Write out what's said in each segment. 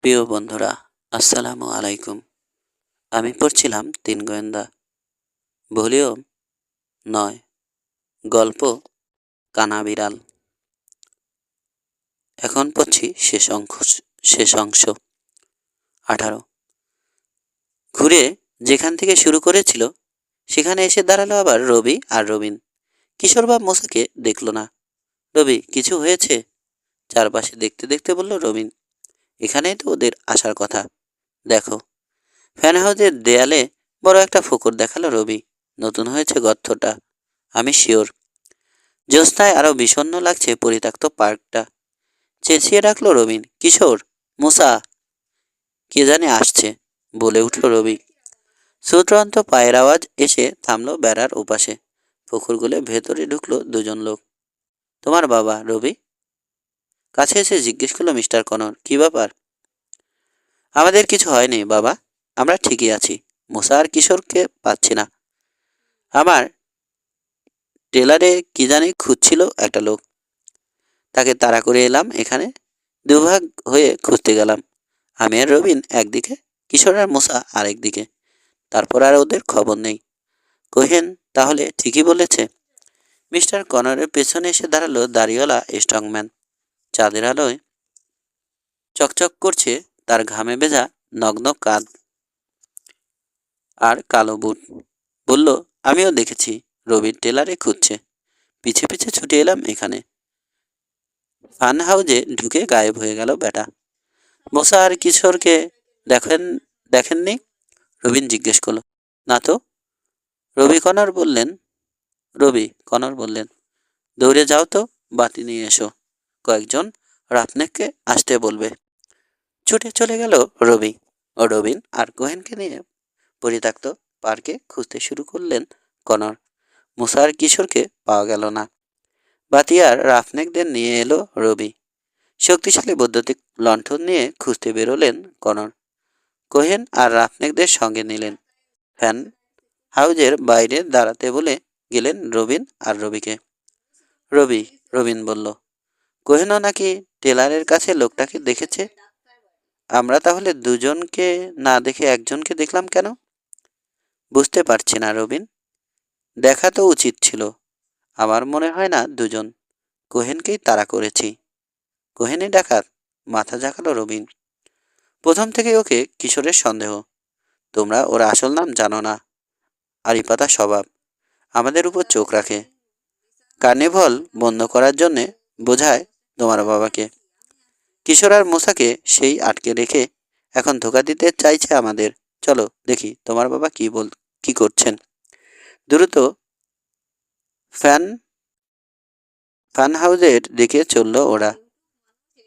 প্রিয় বন্ধুরা, আসসালামু আলাইকুম। আমি পড়ছিলাম তিন গোয়েন্দা, ভলিউম ৯, গল্প কানা বিড়াল। এখন পড়ছি শেষ অংশ ১৮। ঘুরে যেখান থেকে শুরু করেছিল সেখানে এসে দাঁড়ালো আবার রবি আর রবিন। কিশোর বা মোসাকে দেখল না। রবি, কিছু হয়েছে? চারপাশে দেখতে দেখতে বলল রবিন। এখানেই তো ওদের আসার কথা। দেখো। ফ্যান হাউসের দেয়ালে বড় একটা ফোকর দেখালো রবি। নতুন হয়েছে গর্তটা, আমি শিওর। জ্যোৎস্নায় আরো বিষণ্ণ লাগছে পরিত্যক্ত পার্কটা। চেঁচিয়ে ডাকলো রবিন, কিশোর, মুসা। কে জানে আসছে, বলে উঠল রবি। শ্রুতন্ত পায়ের আওয়াজ এসে থামলো বেড়ার ওপাশে। পুকুর গুলে ভেতরে ঢুকলো দুজন লোক। তোমার বাবা, রবি। কাছে এসে জিজ্ঞেস করলো মিস্টার কনর, কি ব্যাপার? আমাদের কিছু হয়নি বাবা, আমরা ঠিকই আছি। মুসা আর কিশোরকে পাচ্ছি না। আমার টেলারে কি জানি খুঁজছিল একটা লোক, তাকে তাড়া করে এলাম এখানে। দুভাগ হয়ে খুঁজতে গেলাম। আমি আর রবিন একদিকে, কিশোর আর মুসা আরেক দিকে। তারপর আর ওদের খবর নেই। কোহেন তাহলে ঠিকই বলেছে। মিস্টার কনরের পেছনে এসে দাঁড়ালো দাড়িওয়ালা স্ট্রংম্যান। চাঁদের আলোয় চকচক করছে তার ঘামে ভেজা নগ্ন কাঁধ আর কালো বুট। বলল, আমিও দেখেছি রবির টেলারে খুঁজছে। পিছে পিছে ছুটে এলাম এখানে। ফান হাউজে ঢুকে গায়েব হয়ে গেল বেটা। মুসা আর কিশোরকে দেখেন দেখেননি? রবিন জিজ্ঞেস করলো। না তো। রবি কনর বললেন রবি কনর বললেন, দৌড়ে যাও তো, বাতি নিয়ে এসো। কয়েকজন রাফনেককে আসতে বলবে। ছুটে চলে গেল রবি ও রবিন আর কোহেনকে নিয়ে পরিত্যক্ত পার্কে খুঁজতে শুরু করলেন কনর। মুসা আর কিশোরকে পাওয়া গেল না। বাতি আর রাফনেকদের নিয়ে এলো রবি। শক্তিশালী বৈদ্যুতিক লণ্ঠন নিয়ে খুঁজতে বেরোলেন কনর। কোহেন আর রাফনেকদের সঙ্গে নিলেন। ফ্যান হাউজের বাইরে দাঁড়াতে বলে গেলেন রবিন আর রবিকে। রবি, রবিন বলল, কোহেনও নাকি টেলারের কাছে লোকটাকে দেখেছে। আমরা তাহলে দুজনকে না দেখে একজনকে দেখলাম কেন? বুঝতে পারছি না রবিন। দেখা তো উচিত ছিল। আমার মনে হয় না দুজন। কোহেনকেই তাড়া করেছি। কোহেনই ডাকাত? মাথা ঝাঁকালো রবিন। প্রথম থেকে ওকে কিশোরের সন্দেহ। তোমরা ওর আসল নাম জানো না। আড়িপাতা স্বভাব। আমাদের উপর চোখ রাখে। কার্নিভল বন্ধ করার জন্যে বোঝায় তোমার বাবাকে। কিশোর আর মোসাকে সেই আটকে রেখে এখন ধোকা দিতে চাইছে আমাদের। চলো দেখি তোমার বাবা কি করছেন। দ্রুত ফ্যান ফান হাউসের দিকে চলল ওরা।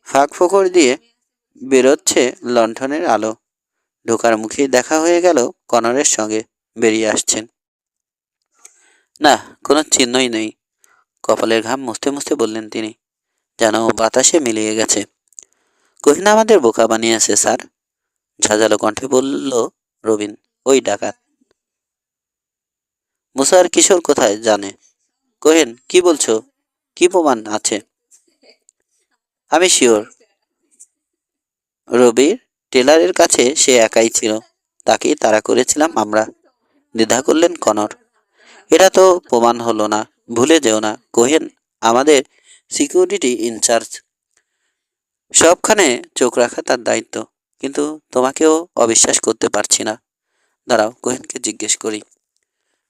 ফাঁক ফোকর দিয়ে বেরোচ্ছে লণ্ঠনের আলো। ঢোকার মুখেই দেখা হয়ে গেল কনরের সঙ্গে। বেরিয়ে আসছেন। না, কোনো চিহ্নই নেই। কপালের ঘাম মুছতে মুছতে বললেন তিনি, যেন বাতাসে মিলিয়ে গেছে। কোহিনা আমাদের বোকা বানিয়েছে স্যার, ঝাঁঝালো কণ্ঠে বলল রবিন। ওই ডাকাত। মুসা আর কিশোর কোথায় জানে? কোহেন, কি বলছো? কি প্রমাণ আছে? আমি শিওর রবির টেলারের কাছে সে একাই ছিল। তাকেই তাড়া করেছিলাম আমরা। দ্বিধা করলেন কনর। এটা তো প্রমাণ হলো না। ভুলে যেও না কোহেন আমাদের সিকিউরিটি ইনচার্জ। সবখানে চোখ রাখা তার দায়িত্ব। কিন্তু তোমাকেও অবিশ্বাস করতে পারছি না। দাঁড়াও, কোহেনকে জিজ্ঞেস করি।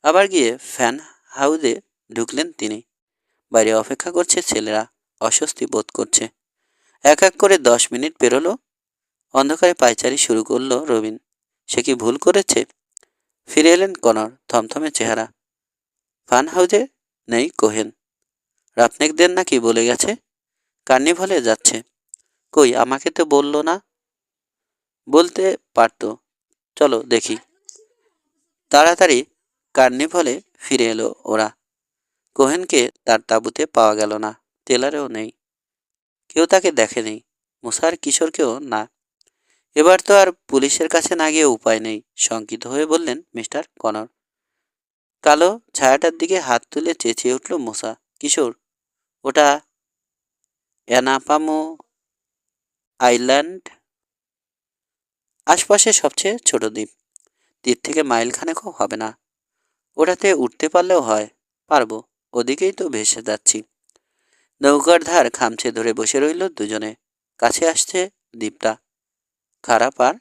আবার গিয়ে ফ্যান হাউসে ঢুকলেন তিনি। বাইরে অপেক্ষা করছে ছেলেরা। অস্বস্তি বোধ করছে। এক এক করে 10 মিনিট পেরোলো। অন্ধকারে পায়চারি শুরু করলো রবিন। সে কি ভুল করেছে? ফিরে এলেন কনর, থমথমে চেহারা। ফান হাউসে নেই কোহেন। রাপনেকদের নাকি বলে গেছে কার্নিভালে যাচ্ছে। কই, আমাকে তো বললো না। বলতে পারতো। চলো দেখি। তাড়াতাড়ি কার্নিভালে ফিরে এলো ওরা। কোহেনকে তার তাঁবুতে পাওয়া গেল না। টেলারেও নেই। কেউ তাকে দেখেনি। মুসার কিশোরকেও না। এবার তো আর পুলিশের কাছে না গিয়ে উপায় নেই, শঙ্কিত হয়ে বললেন মিস্টার কনর। কালো ছায়াটার দিকে হাত তুলে চেঁচিয়ে উঠল মুসা। কিশোর, ওটা অ্যানাপামো আইল্যান্ড। আশপাশে সবচেয়ে ছোট দ্বীপ। দ্বীপ থেকে মাইল খানেকও হবে না। ওটাতে উঠতে পারলেও হয়। পারবো, ওদিকেই তো ভেসে যাচ্ছি। নৌকার ধার খামচে ধরে বসে রইল দুজনে। কাছে আসছে দ্বীপটা। খারাপ আর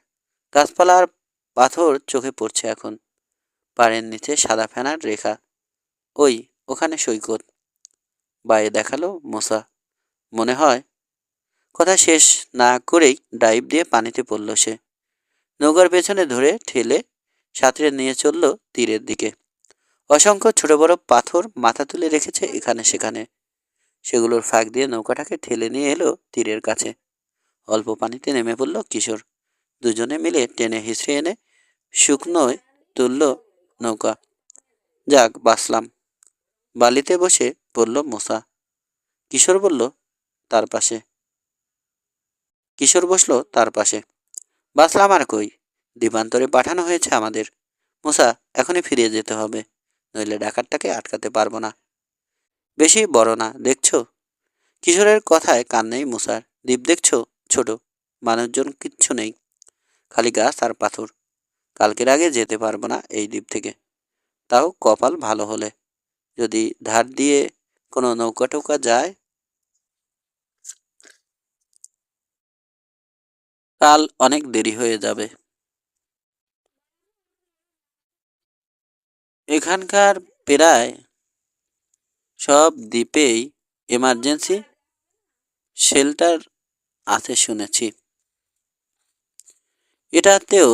গাছপালা আর পাথর চোখে পড়ছে এখন। পাড়ের নিচে সাদা ফেনার রেখা। ওই ওখানে সৈকত। বাইরে দেখালো মোসা। মনে হয় কথা শেষ না করেই ডাইভ দিয়ে পানিতে পড়ল সে। নৌকার পেছনে ধরে ঠেলে সাঁতরে নিয়ে চলল তীরের দিকে। অসংখ্য ছোট বড় পাথর মাথা তুলে রেখেছে এখানে সেখানে। সেগুলোর ফাঁক দিয়ে নৌকাটাকে ঠেলে নিয়ে এলো তীরের কাছে। অল্প পানিতে নেমে পড়ল কিশোর। দুজনে মিলে টেনে হিঁচড়ে এনে শুকনোয় তুলল নৌকা। যাক বাঁচলাম। বালিতে বসে পড়ল মোসা। কিশোর বলল তার পাশে কিশোর বসলো তার পাশে। বাঁচলাম আর কই, দ্বীপান্তরে পাঠানো হয়েছে আমাদের। মোসা, এখনই ফিরে যেতে হবে, নইলে ডাকাতটাকে আটকাতে পারবো না। বেশি বড় না দেখছো? কিশোরের কথায় কান নেই মুসার। দ্বীপ দেখছো? ছোট, মানুষজন কিচ্ছু নেই, খালি গাছ আর পাথর। কালকের আগে যেতে পারবো না এই দ্বীপ থেকে। তাও কপাল ভালো হলে, যদি ধার দিয়ে কোনো নৌকা টৌকা যায়। কাল অনেক দেরি হয়ে যাবে। এখানকার প্রায় সব দ্বীপেই এমার্জেন্সি শেল্টার আছে শুনেছি। এটাতেও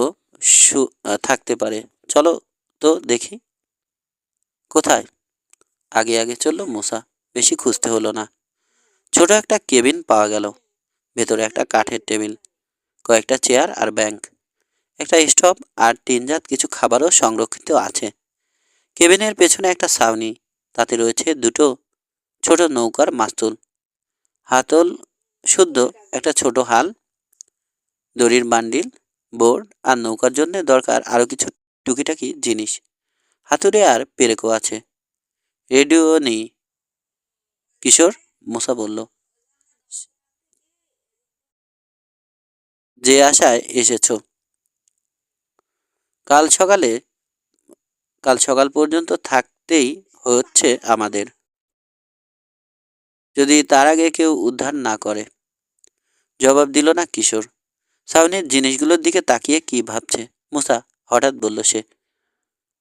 থাকতে পারে। চলো তো দেখি। কোথায়? আগে আগে চলল মুসা। বেশি খুঁজতে হলো না। ছোট একটা কেবিন পাওয়া গেল। ভেতরে একটা কাঠের টেবিল, কয়েকটা চেয়ার আর ব্যাংক, একটা স্টোভ আর টিনজাত কিছু খাবারও সংরক্ষিত আছে। কেবিনের পেছনে একটা ছাউনি, তাতে রয়েছে দুটো ছোট নৌকার মাস্তুল, হাতল শুদ্ধ একটা ছোট হাল, দড়ির বান্ডিল, বোর্ড আর নৌকার জন্য দরকার আরো কিছু টুকিটাকি জিনিস। হাতুড়ে আর পেরেকও আছে। রেডিও নেই কিশোর, মুসা বলল। যে আশায় এসেছো, কাল সকালে কাল সকাল পর্যন্ত থাকতেই হচ্ছে আমাদের, যদি তার আগে কেউ উদ্ধার না করে। জবাব দিল না কিশোর। সাউনের জিনিসগুলোর দিকে তাকিয়ে কি ভাবছে। মুসা হঠাৎ বলল সে,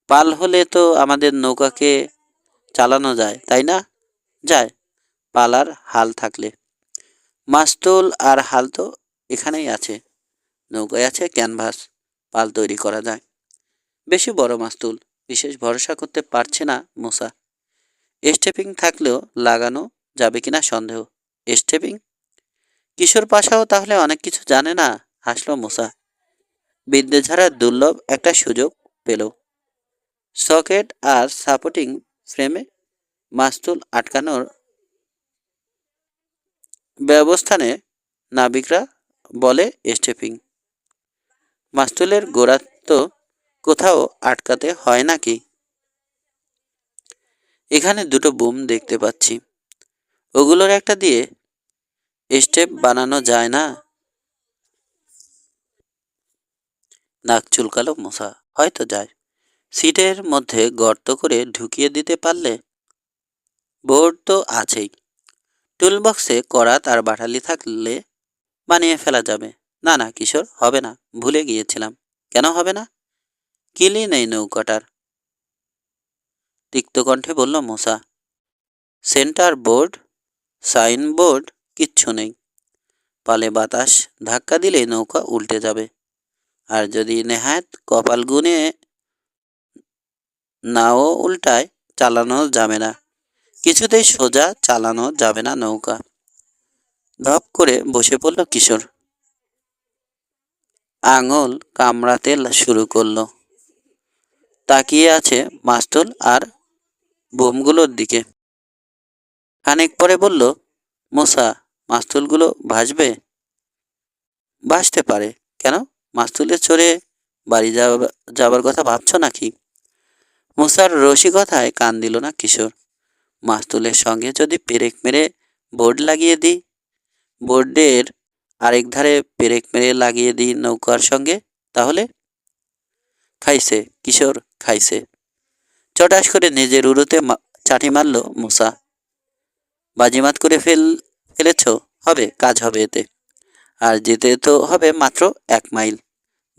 পাল হলে তো আমাদের নৌকাকে চালানো যায়, তাই না? যায়, পাল আর হাল থাকলে। মাস্তুল আর হাল তো এখানেই আছে। নৌকায় আছে ক্যানভাস, পাল তৈরি করা যায়। বেশি বড় মাস্তুল, বিশেষ ভরসা করতে পারছে না মুসা। স্টেপিং থাকলেও লাগানো যাবে কিনা সন্দেহ। স্টেপিং? কিশোর পাশাও তাহলে অনেক কিছু জানে না, হাসলো মুসা। বিদ্যে ছাড়া দুর্লভ একটা সুযোগ পেল। সকেট আর সাপোর্টিং ফ্রেমে মাস্তুল আটকানোর ব্যবস্থানে নাবিকরা বলে স্টেপিং। মাস্তুলের গোড়া তো কোথাও আটকাতে হয় নাকি? এখানে দুটো বুম দেখতে পাচ্ছি, ওগুলোর একটা দিয়ে স্টেপ বানানো যায় না? নাক চুলকালো মুসা। হয়তো যায়। সিটের মধ্যে গর্ত করে ঢুকিয়ে দিতে পারলে। বোর্ড তো আছেই। টুলবক্সে করাত আর বাটালি থাকলে বানিয়ে ফেলা যাবে। না না কিশোর, হবে না, ভুলে গিয়েছিলাম। কেন হবে না? কিলি নেই নৌকাটার, তিক্ত কণ্ঠে বলল মুসা। সেন্টার বোর্ড, সাইন বোর্ড কিচ্ছু নেই। পালে বাতাস ধাক্কা দিলে নৌকা উল্টে যাবে। আর যদি নেহাত কপাল গুনে নাও উল্টায়, চালানো যাবে না। কিছুতেই সোজা চালানো যাবে না নৌকা। ধপ করে বসে পড়ল কিশোর। আঙুল কামড়াতে শুরু করলো। তাকিয়ে আছে মাস্তুল আর বোমগুলোর দিকে। খানিক পরে বলল, মুসা, মাস্তুলগুলো ভাসবে? ভাসতে পারে। কেন? মাস্তুলে চড়ে বাড়ি যাবার কথা ভাবছো নাকি? মুসার রসিকতায় কান দিল না কিশোর। মাস্তুলের সঙ্গে যদি পেরেক মেরে বোর্ড লাগিয়ে দিই, বোর্ডের আরেক ধারে পেরেক মেরে লাগিয়ে দিই নৌকার সঙ্গে, তাহলে? খাইছে, কিশোর খাইছে। চটাস করে নিজের উরুতে চাটি মারল মুসা। বাজিমাত করে ফেলেছ, হবে, কাজ হবে এতে। আর যেতে তো হবে মাত্র 1 মাইল।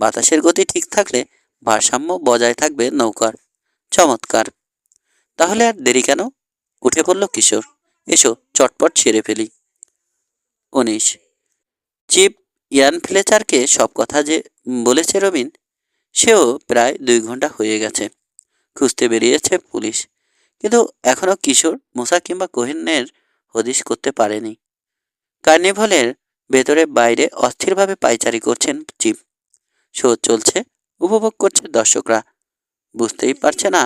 বাতাসের গতি ঠিক থাকলে ভারসাম্য বজায় থাকবে নৌকার। চমৎকার। তাহলে আর দেরি কেন? উঠে পড়ল কিশোর। এসো চটপট সেরে ফেলি। 19। চিপ ইয়ান ফ্লেচারকে সব কথা যে বলেছে রবিন, সেও প্রায় 2 ঘন্টা হয়ে গেছে। খুঁজতে বেরিয়েছে পুলিশ, কিন্তু এখনো কিশোর, মুসা কিংবা কোহেনের হদিশ করতে পারেনি। কার্নিভালের ভেতরে বাইরে অস্থিরভাবে পায়চারি করছেন চিপ। শো চলছে, উপভোগ করছে দর্শকরা। বুঝতেই পারছে না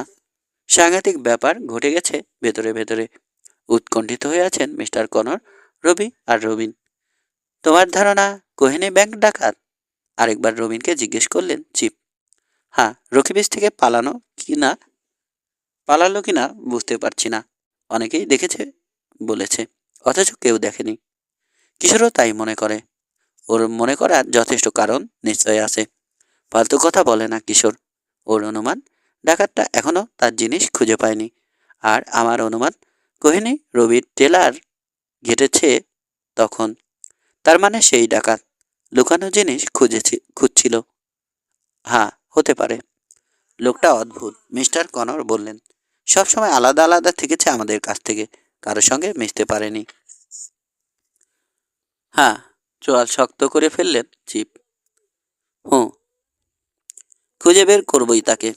সাংঘাতিক ব্যাপার ঘটে গেছে ভেতরে ভেতরে। উৎকণ্ঠিত হয়ে আছেন মিস্টার কনর, রবি আর রবিন। তোমার ধারণা কোহেনি ব্যাংক ডাকাত? আরেকবার রবিনকে জিজ্ঞেস করলেন চিপ। হ্যাঁ, রকিবেশ থেকে পালালো কিনা বুঝতে পারছি না। অনেকেই দেখেছে বলেছে, অথচ কেউ দেখেনি। কিশোরও তাই মনে করে। ওর মনে করার যথেষ্ট কারণ নিশ্চয় আছে। ফালতু কথা বলে না কিশোর। ওর অনুমান ডাকাতটা এখনো তার জিনিস খুঁজে পায়নি। আর আমার অনুমান কোহিনী রবির টেলার ঘেটেছে তখন। তার মানে সেই ডাকাত লুকানো জিনিস খুঁজছিল। হ্যাঁ, হতে পারে। লোকটা অদ্ভুত, মিস্টার কনর বললেন। সবসময় আলাদা আলাদা থেকেছে আমাদের কাছ থেকে, কারোর সঙ্গে মিশতে পারেনি। হ্যাঁ, চোয়াল শক্ত করে ফেললেন চিপ। হুঁ, খুঁজে বের করবই তাকে।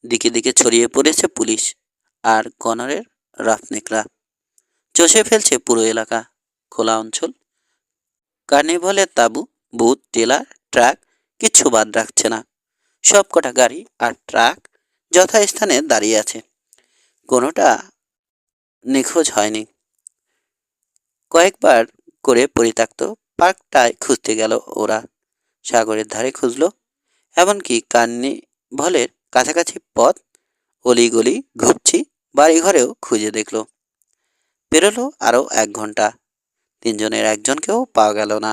দিকে দিকে ছড়িয়ে পড়েছে পুলিশ আর কনরের রাফনেকরা। চষে ফেলছে পুরো এলাকা, খোলা অঞ্চল। কার্নিভালের তাঁবু, বুথ, টেলার, ট্রাক কিচ্ছু বাদ রাখছে না। সব কটা গাড়ি আর ট্রাক যথাস্থানে দাঁড়িয়ে আছে। কোনোটা নিখোঁজ হয়নি। কয়েকবার করে পরিত্যক্ত পার্কটায় খুঁজতে গেল ওরা। সাগরের ধারে খুঁজলো, এমনকি কার্নিভালের কাছাকাছি পথ, অলিগলি, ঘুপছি বাড়িঘরেও খুঁজে দেখলো। পেরোলো আরও 1 ঘন্টা। তিনজনের একজনকেও পাওয়া গেল না।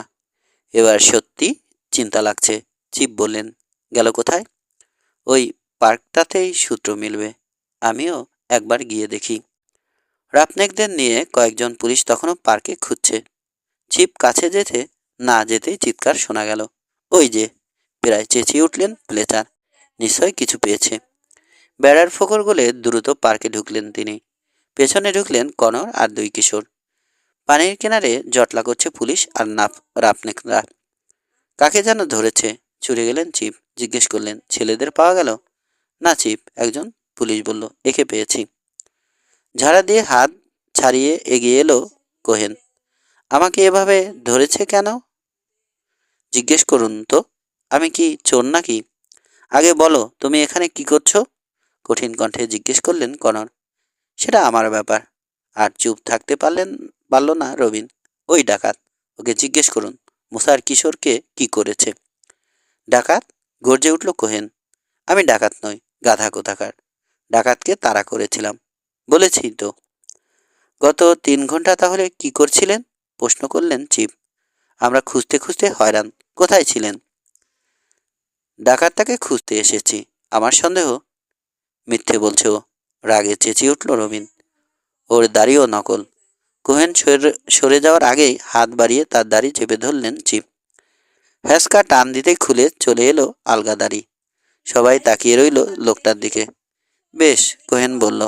এবার সত্যি চিন্তা লাগছে। চিপ বললেন, গেল কোথায়? ওই পার্কটাতেই সূত্র মিলবে। আমিও একবার গিয়ে দেখি। রাপনেকদের নিয়ে কয়েকজন পুলিশ তখনও পার্কে খুঁজছে। চিপ কাছে যেতেই চিৎকার শোনা গেল। ওই যে! প্রায় চেঁচিয়ে উঠলেন ফ্লেচার। নিশ্চয় কিছু পেয়েছে। বেড়ার ফোকর গলে দ্রুত পার্কে ঢুকলেন তিনি। পেছনে ঢুকলেন কনর আর 2 কিশোর। পানির কিনারে জটলা করছে পুলিশ আর রাপনেকরা। কাকে যেন ধরেছে। ছুটে গেলেন চিপ। জিজ্ঞেস করলেন, ছেলেদের পাওয়া গেল? না চিপ, একজন পুলিশ বলল, একে পেয়েছি। ঝাড়া দিয়ে হাত ছাড়িয়ে এগিয়ে এলো কোহেন। আমাকে এভাবে ধরেছে কেন? জিজ্ঞেস করুন তো। আমি কি চোর নাকি? আগে বলো, তুমি এখানে কি করছো? কঠিন কণ্ঠে জিজ্ঞেস করলেন কনর। সেটা আমার ব্যাপার। আর চুপ থাকতে পারল না রবিন। ওই ডাকাত, ওকে জিজ্ঞেস করুন মুসার কিশোরকে কি করেছে। ডাকাত? গর্জে উঠল কোহেন। আমি ডাকাত নই, গাধা কোথাকার। ডাকাতকে তাড়া করেছিলাম, বলেছি তো। গত 3 ঘন্টা তাহলে কি করছিলেন? প্রশ্ন করলেন চিপ। আমরা খুঁজতে খুঁজতে হয়রান। কোথায় ছিলেন? ডাকাতটাকে খুঁজতে এসেছি। আমার সন্দেহ মিথ্যে বলছে ও। রাগে চেঁচিয়ে উঠল রবিন। ওর দাড়িও নকল। কোহেন সরে যাওয়ার আগেই হাত বাড়িয়ে তার দাড়ি চেপে ধরলেন চিপ। হ্যাসকা টান দিতেই খুলে চলে এলো আলগা দাড়ি। সবাই তাকিয়ে রইল লোকটার দিকে। বেশ, কোহেন বলল,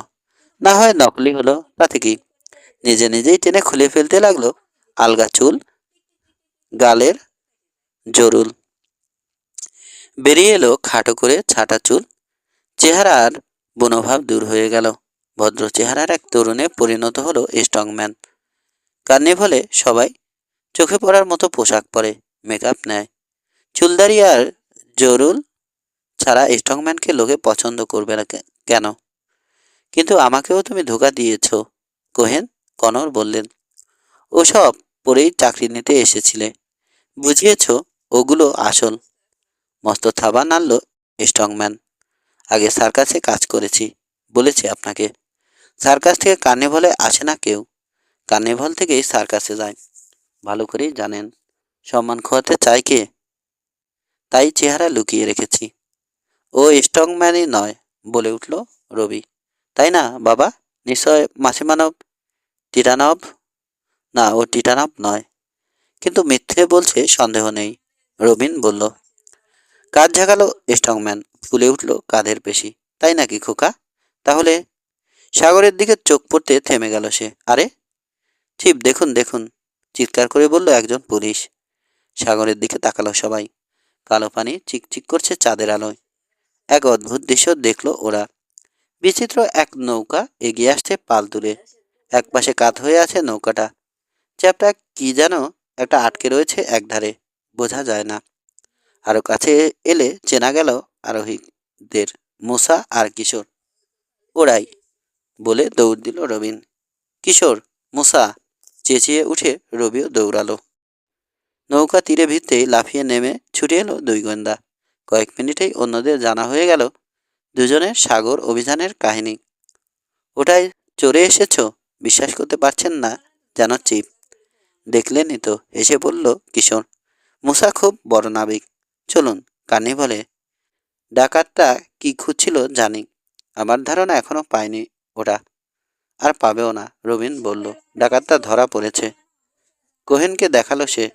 না হয় নকলি হলো, তাতে কি? নিজে নিজেই টেনে খুলে ফেলতে লাগলো আলগা চুল, গালের জরুল। বেরিয়ে এলো খাটো করে ছাটা চুল। চেহারার বনভাব দূর হয়ে গেল। ভদ্র চেহারার এক তরুণে পরিণত হলো স্ট্রংম্যান। কার্নিভালে সবাই চোখে পড়ার মতো পোশাক পরে, মেকআপ নেয়। চুলদারি আর জরুল ছাড়া স্ট্রংম্যানকে লোকে পছন্দ করবে না কেন? কিন্তু আমাকেও তুমি ধোঁকা দিয়েছ কোহেন, কনর বললেন। ওসব পরেই চাকরি নিতে এসেছিলে। বুঝিয়েছ ওগুলো আসল। মস্ত থাবা নাড়ল স্ট্রংম্যান। আগে সার্কাসে কাজ করেছি, বলেছি আপনাকে। সার্কাস থেকে কার্নিভালে আসে না কেউ। কার্নিভাল থেকেই সার্কাসে যায়। ভালো করেই জানেন। সম্মান খোয়াতে চায় কে? তাই চেহারা লুকিয়ে রেখেছি। ও স্ট্রংম্যানই নয়, বলে উঠল রবি। তাই না বাবা? নিশ্চয় মাসিমানব টিটানব। না, ও টিটানব নয়। কিন্তু মিথ্যে বলছে সন্দেহ নেই, রবিন বলল। কাঁধ ঝাঁকালো স্ট্রংম্যান, ফুলে উঠল কাঁধের পেশি। তাই নাকি খোকা? তাহলে সাগরের দিকে চোখ পড়তে থেমে গেল সে। আরে চিপ, দেখুন দেখুন, চিৎকার করে বলল একজন পুলিশ। সাগরের দিকে তাকালো সবাই। কালো পানি চিকচিক করছে চাঁদের আলোয়। এক অদ্ভুত দৃশ্য দেখলো ওরা। বিচিত্র এক নৌকা এগিয়ে আসছে পাল তুলে। এক পাশে কাত হয়ে আছে নৌকাটা। চ্যাপটা কি যেন একটা আটকে রয়েছে একধারে, বোঝা যায় না। আরো কাছে এলে চেনা গেল আরোহীদের, মুসা আর কিশোর। ওরাই, বলে দৌড় দিল রবিন। কিশোর, মুসা, চেঁচিয়ে উঠে রবিও দৌড়ালো। নৌকা তীরে ভিড়তেই লাফিয়ে নেমে ছুটে এলো দুই গোয়েন্দা। কয়েক মিনিটেই অন্যদের জানা হয়ে গেল দুজনের সাগর অভিযানের কাহিনী। ওটাই চড়ে এসেছ? বিশ্বাস করতে পারছেন না যেন চিপ। দেখলেনই তো, হেসে বলল কিশোর। মুসা খুব বড় নাবিক। চলুন, কানি বলে ডাকাতটা কি খুঁজছিল জানি। আমার ধারণা এখনো পায়নি ওরা, আর পাবেও না, রবিন বলল। ডাকাতটা ধরা পড়েছে। কোহেনকে দেখালো সে।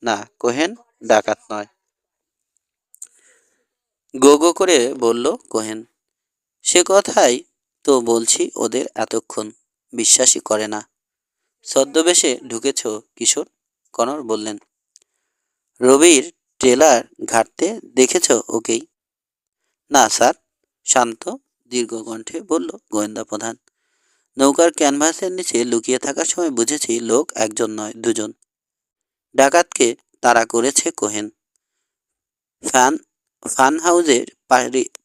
না, কোহেন ডাকাত নয়, গো গো করে বলল কোহেন। সে কথাই তো বলছি, ওদের এতক্ষণ বিশ্বাসই করে না। ছদ্মবেশে ঢুকেছ কিশোর, কনর বললেন। রবির ট্রেলার ঘাটতে দেখেছ ওকেই? না স্যার, শান্ত দীর্ঘ কণ্ঠে বলল গোয়েন্দা প্রধান। নৌকার ক্যানভাসের নিচে লুকিয়ে থাকার সময় বুঝেছি লোক একজন নয়, দুজন। ডাকাতকে তাড়া করেছে কোহেন। ফ্যান ফান হাউসের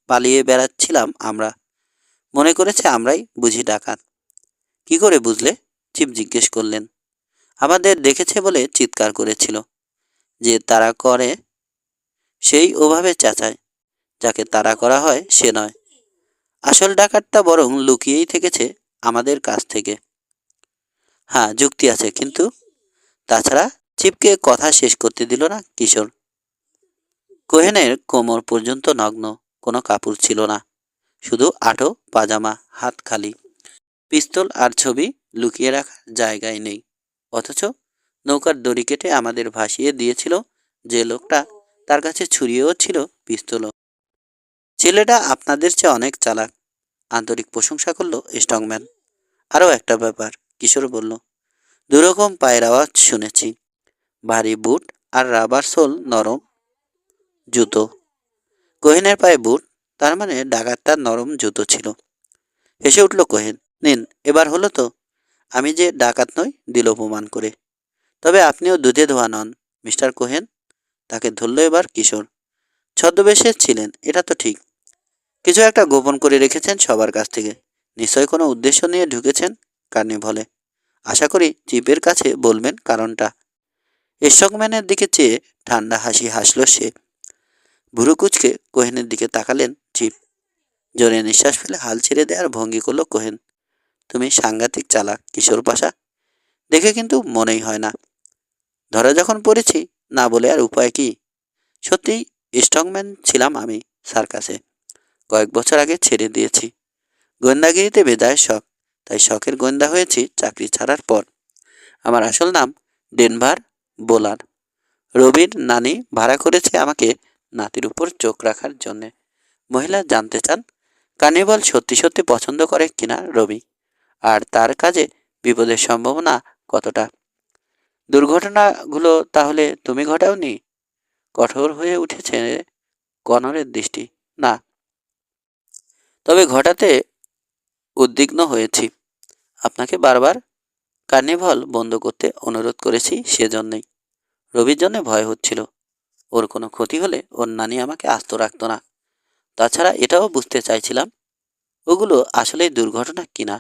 পালিয়ে বেড়াচ্ছিলাম আমরা। মনে করেছে আমরাই বুঝি ডাকাত। কি করে বুঝলে? চিপ জিজ্ঞেস করলেন। আমাদের দেখেছে বলে চিৎকার করেছিল। যে তাড়া করে সেই ওভাবে চেঁচায়, যাকে তাড়া করা হয় সে নয়। আসল ডাকাতটা বরং লুকিয়েই থেকেছে আমাদের কাছ থেকে। হ্যাঁ, যুক্তি আছে, কিন্তু তাছাড়া। চিপকে কথা শেষ করতে দিল না কিশোর। কোহেনের কোমর পর্যন্ত নগ্ন, কোনো কাপড় ছিল না, শুধু আটো পাজামা, হাত খালি। পিস্তল আর ছবি লুকিয়ে রাখার জায়গায় নেই। অথচ নৌকার দড়ি কেটে আমাদের ভাসিয়ে দিয়েছিল যে লোকটা, তার কাছে ছুরিও ছিল, পিস্তলও। ছেলেটা আপনাদের চেয়ে অনেক চালাক, আন্তরিক প্রশংসা করল স্ট্রংম্যান। আরও একটা ব্যাপার, কিশোর বলল। দুরকম পায়ের আওয়াজ শুনেছি, ভারী বুট আর রাবার সোল নরম জুতো। কোহেনের পায়ে বুট, তার মানে ডাকাতটার নরম জুতো ছিল। হেসে উঠল কোহেন। নিন, এবার হলো তো। আমি যে ডাকাত নই দিল প্রমাণ করে। তবে আপনিও দুধে ধোয়া নন, মিস্টার কোহেন। তাকে ধরল এবার কিশোর। ছদ্মবেশে ছিলেন, এটা তো ঠিক। কিছু একটা গোপন করে রেখেছেন সবার কাছ থেকে। নিশ্চয় কোনো উদ্দেশ্য নিয়ে ঢুকেছেন কার্নিভলে। আশা করি চিপের কাছে বলবেন কারণটা। স্টকম্যানের দিকে চেয়ে ঠান্ডা হাসি হাসল সে। ভুরু কুচকে কোহেনের দিকে তাকালেন চিপ। জোরে নিঃশ্বাস ফেলে হাল ছেড়ে দেওয়ার ভঙ্গি করল কোহেন। তুমি সাংঘাতিক চালাক কিশোর পাশা, দেখে কিন্তু মনেই হয় না। ধরা যখন পড়েছি, না বলে আর উপায় কি? সত্যিই স্ট্রংম্যান ছিলাম আমি সার্কাসে। কয়েক বছর আগে ছেড়ে দিয়েছি। গোয়েন্দাগিরিতে বেজায় শখ, তাই শখের গোয়েন্দা হয়েছি চাকরি ছাড়ার পর। আমার আসল নাম ডেনভার বোলার। রবির নানি ভাড়া করেছে আমাকে নাতির উপর চোখ রাখার জন্যে। মহিলা জানতে চান কার্নিভাল সত্যি সত্যি পছন্দ করে কিনা রবি, আর তার কাজে বিপদের সম্ভাবনা কতটা। দুর্ঘটনাগুলো তাহলে তুমি ঘটাওনি? কঠোর হয়ে উঠেছে কনরের দৃষ্টি। না, তবে ঘটাতে উদ্বিগ্ন হয়েছি। আপনাকে বারবার কার্নিভাল বন্ধ করতে অনুরোধ করেছি সেজন্যই। রবির জন্য ভয় হচ্ছিল, ওর কোনো ক্ষতি হলে ওর নানি আমাকে আস্ত রাখতো না। তাছাড়া এটাও বুঝতে চাইছিলাম ওগুলো আসলেই দুর্ঘটনা কিনা।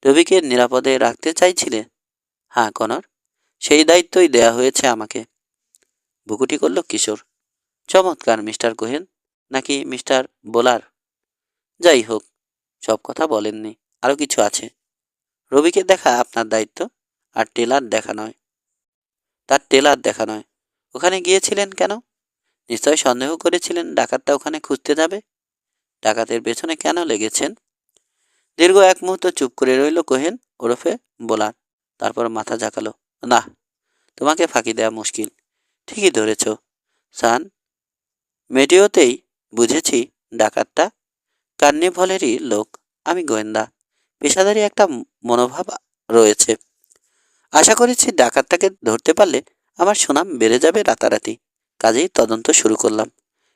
রবিকে নিরাপদে রাখতে চাইছিলে? হ্যাঁ কনর, সেই দায়িত্বই দেয়া হয়েছে আমাকে। বুকুটি করল কিশোর। চমৎকার মিস্টার কোহেন, নাকি মিস্টার বোলার। যাই হোক, সব কথা বলেননি, আরও কিছু আছে। রবিকে দেখা আপনার দায়িত্ব, আর টেলার দেখা নয়। তার টেলার দেখা নয়। ওখানে গিয়েছিলেন কেন? নিশ্চয় সন্দেহ করেছিলেন ডাকাতটা ওখানে খুঁজতে যাবে। ডাকাতের পেছনে কেন লেগেছেন? দীর্ঘ এক মুহূর্ত চুপ করে রইল কোহেন ওরফে বোলার। তারপর মাথা ঝাঁকালো। না, তোমাকে ফাঁকি দেওয়া মুশকিল। ঠিকই ধরেছ সান। মেডিওতেই বুঝেছি ডাকাতটা কার্নিভলেরই লোক। আমি গোয়েন্দা, পেশাদারি একটা মনোভাব রয়েছে। আশা করেছি ডাকাতটাকে ধরতে পারলে আমার সুনাম বেড়ে যাবে রাতারাতি। কাজেই তদন্ত শুরু করলাম,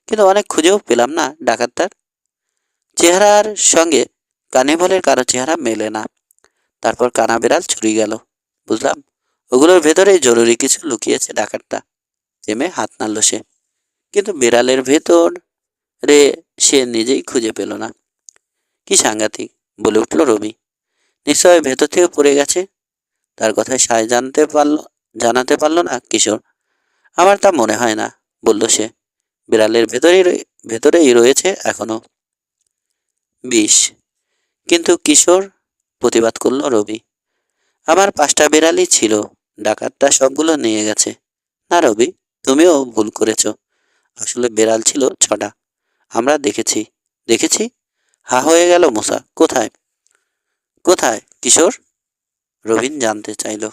কিন্তু অনেক খুঁজেও পেলাম না ডাকাতটার চেহারার সঙ্গে কার্নিভলের কারো চেহারা মেলে না। তারপর কানা বেড়াল চুরি গেল, বুঝলাম ওগুলোর ভেতরে জরুরি কিছু লুকিয়েছে ডাকাতটা। থেমে হাত নাড়ল সে। কিন্তু বিড়ালের ভেতর রে সে নিজেই খুঁজে পেল না। কি সাংঘাতিক, বলে উঠল রবি। নিশ্চয় ভেতর থেকে পড়ে গেছে। তার কথায় সায় জানাতে পারল না কিশোর। আমার তা মনে হয় না, বলল সে। বিড়ালের ভেতরেই রয়েছে এখনো বিষ। কিন্তু কিশোর, প্রতিবাদ করল রবি। আমার 5টা বিড়ালই ছিল, ডাকাতটা সবগুলো নিয়ে গেছে। না রবি, তুমিও ভুল করেছ। আসলে বিড়াল ছিল 6টা। আমরা দেখেছি। দেখেছি? হা হয়ে গেল মোসা। কোথায়? কোথায় কিশোর? রবিন জানতে চাইল।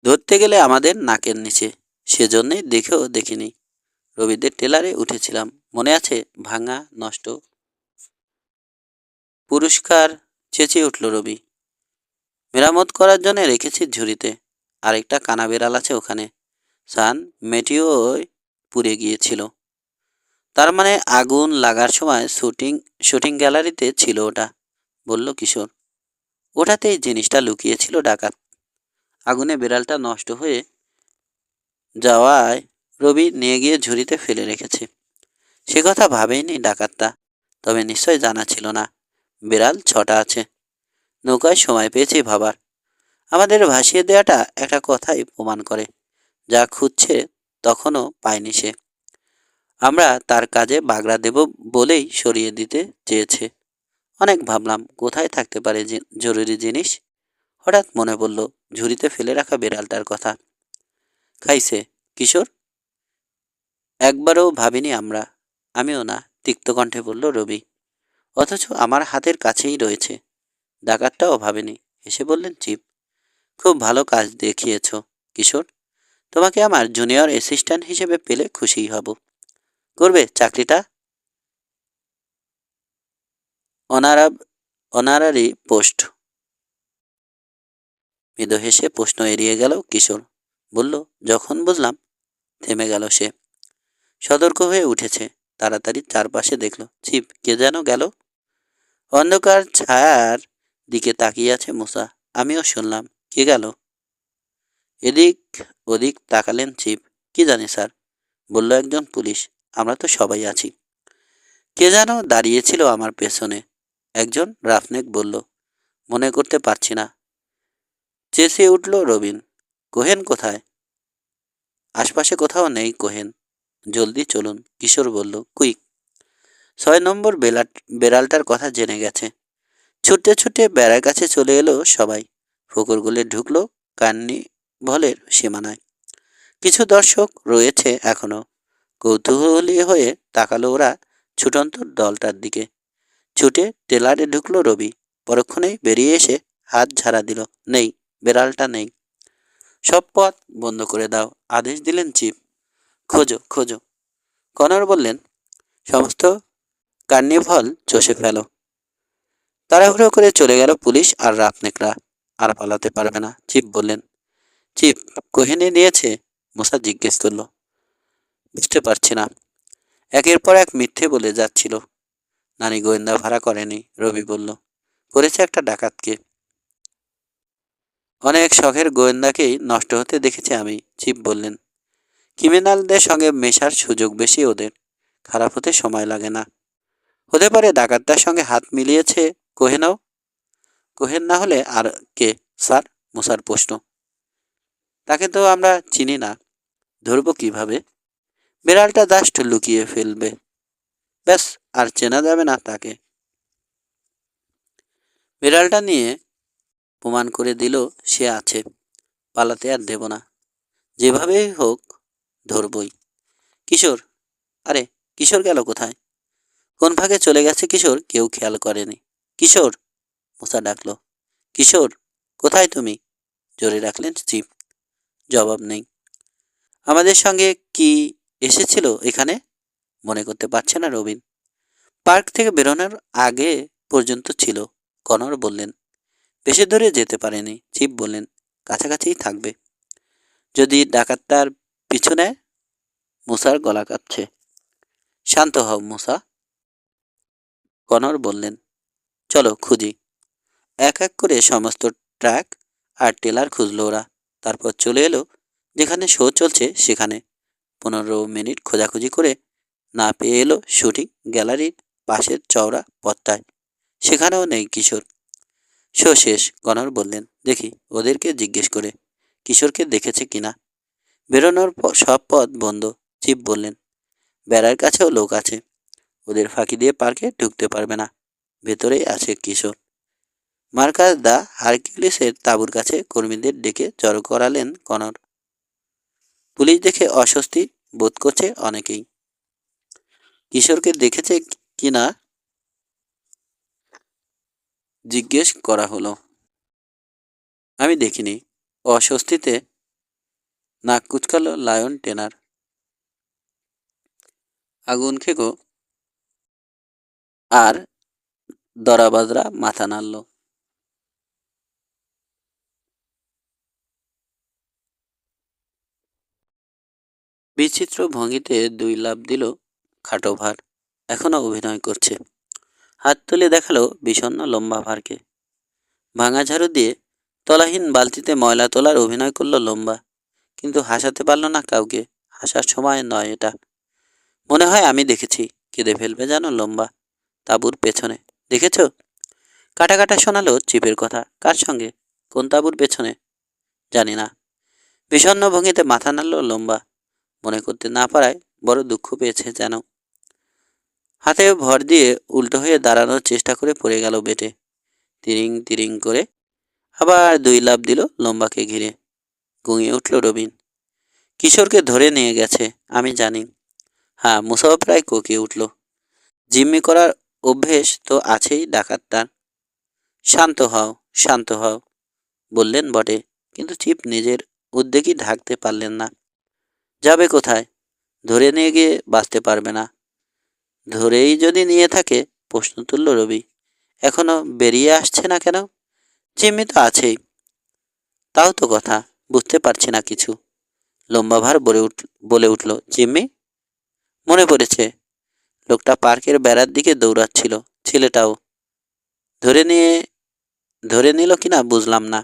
ধরতে গেলে আমাদের নাকের নিচে, সেজন্যই দেখেও দেখিনি। রবিদের টেলারে উঠেছিলাম, মনে আছে? ভাঙা, নষ্ট। পুরস্কার, চেঁচিয়ে উঠল রবি। মেরামত করার জন্য রেখেছি ঝুড়িতে। আরেকটা কানা বেড়াল আছে ওখানে। সান মেটিও পুড়ে গিয়েছিল। তার মানে আগুন লাগার সময় শুটিং গ্যালারিতে ছিল ওটা, বলল কিশোর। ওটাতেই জিনিসটা লুকিয়েছিল ডাকাত। আগুনে বিড়ালটা নষ্ট হয়ে যাওয়ায় রবি নিয়ে গিয়ে ঝুড়িতে ফেলে রেখেছে। সে কথা ভাবেইনি ডাকাতটা। তবে নিশ্চয় জানা ছিল না বিড়াল 6টা আছে। নৌকায় সময় পেয়েছি ভাবার। আমাদের ভাসিয়ে দেওয়াটা একটা কথাই প্রমাণ করে। যা খুঁজছে তখনও পায়নি সে। আমরা তার কাজে বাগড়া দেব বলেই সরিয়ে দিতে চেয়েছে। অনেক ভাবলাম কোথায় থাকতে পারে জরুরি জিনিস। হঠাৎ মনে পড়ল ঝুড়িতে ফেলে রাখা বিড়ালটার কথা। খাইছে কিশোর? একবারও ভাবিনি আমরা। আমিও না, তিক্ত কণ্ঠে বলল রবি। অথচ আমার হাতের কাছেই রয়েছে। ডাকাতটাও ভাবেনি, হেসে বললেন চিপ। খুব ভালো কাজ দেখিয়েছ কিশোর। তোমাকে আমার জুনিয়র অ্যাসিস্ট্যান্ট হিসেবে পেলে খুশিই হব। করবে চাকরিটা? Honorary post. মৃদু হেসে প্রশ্ন এড়িয়ে গেল কিশোর। বলল, যখন বুঝলাম। থেমে গেল সে। সতর্ক হয়ে উঠেছে। তাড়াতাড়ি চারপাশে দেখল। চিপ, কে যেন গেল। অন্ধকার ছায়ার দিকে তাকিয়ে আছে মুসা। আমিও শুনলাম। কে গেল? এদিক ওদিক তাকালেন চিপ। কি জানি স্যার, বলল একজন পুলিশ। আমরা তো সবাই আছি। কে যেন দাঁড়িয়েছিল আমার পেছনে, একজন রাফনেক বলল। মনে করতে পারছি না। চেঁচিয়ে উঠল রবিন। কোহেন কোথায়? আশপাশে কোথাও নেই কোহেন। জলদি চলুন, কিশোর বলল। কুইক। 6 নম্বর বেড়ালটার কথা জেনে গেছে। ছুটতে ছুটে বেড়ার কাছে চলে এলো সবাই। ফকরগুলি ঢুকলো কার্নিভলের সীমানায়। কিছু দর্শক রয়েছে এখনো। কৌতূহলী হয়ে তাকালো ওরা ছুটন্ত দলটার দিকে। ছুটে টেলারে ঢুকলো রবি। পরক্ষণেই বেরিয়ে এসে হাত ঝাড়া দিল। নেই, বেড়ালটা নেই। সব পথ বন্ধ করে দাও, আদেশ দিলেন চিফ। খোঁজো খোঁজো। কনর বললেন, সমস্ত কার্নিভল চষে ফেলো। তাড়াহুড়ো করে চলে গেল পুলিশ আর রাফনেকরা। আর পালাতে পারবে না, চিফ বললেন। চিফ, কোহিনী নিয়েছে? মুসা জিজ্ঞেস করলো। বুঝতে পারছি না। একের পর এক মিথ্যে বলে যাচ্ছিল। নানি গোয়েন্দা ভাড়া করেনি, রবি বলল। করেছে একটা ডাকাতকে। অনেক শখের গোয়েন্দাকেই নষ্ট হতে দেখেছি আমি, চিফ বললেন। ক্রিমিনালদের সঙ্গে মেশার সুযোগ বেশি ওদের। খারাপ হতে সময় লাগে না। হতে পারে ডাকাতটার সঙ্গে হাত মিলিয়েছে কোহেনও। কোহেন না হলে আর কে স্যার? মুসার প্রশ্ন। তাকে তো আমরা চিনি না, ধরবো কিভাবে? বিড়ালটা জাস্ট লুকিয়ে ফেলবে, ব্যাস, আর চেনা যাবে না তাকে। বিড়ালটা নিয়ে প্রমাণ করে দিল সে আছে। পালাতে আর দেব না। যেভাবেই হোক ধরবই। কিশোর, আরে কিশোর গেল কোথায়? কোন ভাগে চলে গেছে কিশোর কেউ খেয়াল করেনি। কিশোর, মুসা ডাকলো। কিশোর, কোথায় তুমি? জোরে ডাকলেন চিফ। জবাব নেই। আমাদের সঙ্গে কি এসেছিল এখানে? মনে করতে পারছে না রবিন। পার্ক থেকে বেরোনোর আগে পর্যন্ত ছিল। কনর বললেন। বেশি দূরে যেতে পারেনি। চিফ বললেন, কাছাকাছিই থাকবে। যদি ডাকাতটার পিছু নেয়? মুসার গলা কাঁপছে। শান্ত হও মুসা, কনর বললেন। চলো খুঁজি। এক এক করে সমস্ত ট্রাক আর টেলার খুঁজল ওরা। তারপর চলে এলো যেখানে শো চলছে সেখানে। 15 মিনিট খোঁজাখুঁজি করে না পেয়ে এলো শুটিং গ্যালারির পাশের চওড়া পথটায়। সেখানেও নেই কিশোর। শো শেষ, কনর বললেন। দেখি ওদেরকে জিজ্ঞেস করে কিশোরকে দেখেছে কিনা। বেরোনোর সব পথ বন্ধ। চিপ বললেন, বেড়ার কাছেও লোক আছে। ওদের ফাঁকি দিয়ে পার্কে ঢুকতে পারবে না। ভেতরেই আছে কিশোর। মার্কাস দা হারকিউলিসের তাঁবুর কাছে কর্মীদের ডেকে জড়ো করালেন কনর। পুলিশ দেখে অস্বস্তি বোধ করছে অনেকেই। কিশোরকে দেখেছে কিনা জিজ্ঞেস করা হলো। আমি দেখিনি। অস্বস্তিতে নাক কুচকালো লায়ন টেনার। আগুন খেকো আর দরাবাজরা মাথা নাড়ল। বিচিত্র ভঙ্গিতে 2 লাফ দিল খাটো ভার। এখনো অভিনয় করছে। হাত তুলে দেখালো বিষণ্ণ লম্বা ভারকে। ভাঙা ঝাড়ু দিয়ে তলাহীন বালতিতে ময়লা তোলার অভিনয় করলো লম্বা। কিন্তু হাসাতে পারল না কাউকে। হাসার সময় নয় এটা। মনে হয় আমি দেখেছি। কেঁদে ফেলবে জানো লম্বা। তাঁবুর পেছনে। দেখেছ? কাটা কাটা শোনালো চিপের কথা। কার সঙ্গে? কোন তাঁবুর পেছনে? জানি না। বিষণ্ণ ভঙ্গিতে মাথা নাড়ল লম্বা। মনে করতে না পারায় বড় দুঃখ পেয়েছে যেন। হাতে ভর দিয়ে উল্টো হয়ে দাঁড়ানোর চেষ্টা করে পড়ে গেল বেটে। তিরিং তিরিং করে আবার 2 লাফ দিল লম্বাকে ঘিরে। গুঙিয়ে উঠল রবিন। কিশোরকে ধরে নিয়ে গেছে আমি জানি। হ্যাঁ, মুসাও প্রায় কোকিয়ে উঠল। জিম্মি করার অভ্যেস তো আছেই ডাকাতটার। শান্ত হও, শান্ত হও বললেন বটে, কিন্তু চিপ নিজের উদ্বেগই ঢাকতে পারলেন না। যাবে কোথায়? ধরে নিয়ে গিয়ে বাঁচতে পারবে না। ধরেই যদি নিয়ে থাকে? প্রশ্ন তুলল রবি। এখনো বেরিয়ে আসছে না কেন? জিম্মি তো আছেই। তাও তো কথা, বুঝতে পারছি না কিছু। লম্বা ভার বলে উঠল, জিম্মি? মনে পড়েছে। লোকটা পার্কের বেড়ার দিকে দৌড়াচ্ছিল। ছেলেটাও ধরে নিয়ে ধরে নিল কিনা বুঝলাম না।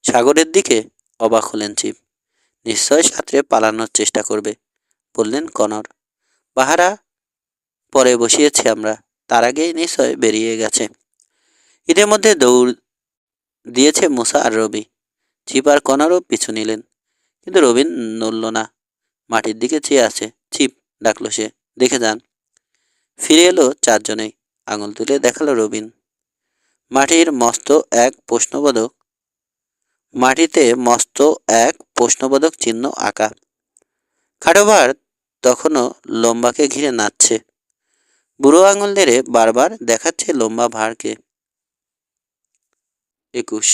সাগরের দিকে? অবাক হলেন চিপ। নিশ্চয় সাঁতরে পালানোর চেষ্টা করবে বললেন কনর। পাহারা পরে বসিয়েছি আমরা। তার আগেই নিশ্চয় বেরিয়ে গেছে। এদের মধ্যে দৌড় দিয়েছে মুসা আর রবি। চিপ আর কনরও পিছু নিলেন। কিন্তু রবিন নড়ল না। মাটির দিকে চেয়ে আছে। চিপ, ডাকলো সে, দেখে যান। ফিরে এলো 4 জনেই। আঙুল তুলে দেখালো রবিন। মাটির মস্ত এক প্রশ্নবোধক মাটিতে মস্ত এক প্রশ্নবোধক চিহ্ন আঁকা। খাটোভার তখনও লম্বাকে ঘিরে নাচছে। বুড়ো আঙুল ধরে বারবার দেখাচ্ছে লম্বা ভারকে। 21।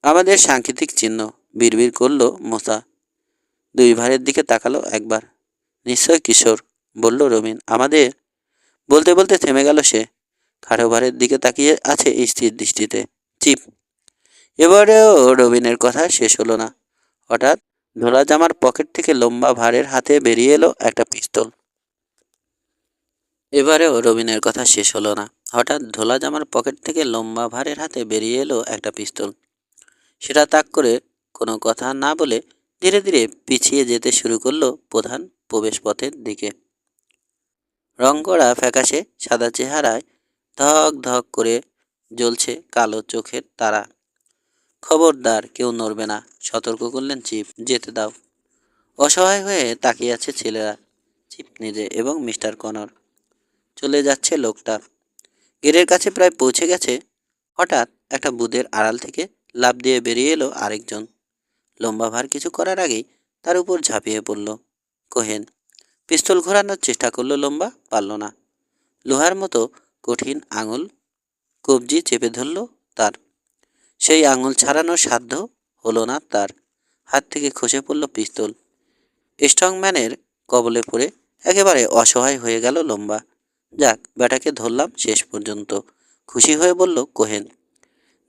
আমাদের সাংকেতিক চিহ্ন, বিড়বিড় করলো মোসা। 2 ভারের দিকে তাকালো একবার। নিশ্চয় কিশোর, বলল রবিন। আমাদের? বলতে বলতে থেমে গেল সে। খাটো ভারের দিকে তাকিয়ে আছে স্থির দৃষ্টিতে। চিপ। এবারেও রবিনের কথা শেষ হলো না। হঠাৎ ধোলা জামার পকেট থেকে লম্বা ভারের হাতে বেরিয়ে এলো একটা পিস্তল। এবারেও রবিনের কথা শেষ হলো না। হঠাৎ ধোলা জামার পকেট থেকে লম্বা ভারের হাতে বেরিয়ে এলো একটা পিস্তল। সেটা তাক করে কোনো কথা না বলে ধীরে ধীরে পিছিয়ে যেতে শুরু করলো প্রধান প্রবেশপথের দিকে। রং করা ফ্যাকাশে সাদা চেহারায় ধক ধক করে জ্বলছে কালো চোখের তারা। খবরদার, কেউ নড়বে না, সতর্ক করলেন চিফ। যেতে দাও। অসহায় হয়ে তাকিয়ে আছে ছেলেরা, চিফ নিজে এবং মিস্টার কনর। চলে যাচ্ছে লোকটা। গেটের কাছে প্রায় পৌঁছে গেছে। হঠাৎ একটা বুদের আড়াল থেকে লাফ দিয়ে বেরিয়ে এলো আরেকজন। লম্বা ভার কিছু করার আগেই তার উপর ঝাঁপিয়ে পড়ল কোহেন। পিস্তল ঘোরানোর চেষ্টা করলো লম্বা, পারল না। লোহার মতো কঠিন আঙুল কবজি চেপে ধরল তার। সেই আঙুল ছাড়ানোর সাধ্য হলো না তার। হাত থেকে খসে পড়ল পিস্তল। স্ট্রংম্যানের কবলে পড়ে একেবারে অসহায় হয়ে গেল লম্বা। যাক, ব্যাটাকে ধরলাম শেষ পর্যন্ত, খুশি হয়ে বলল কোহেন।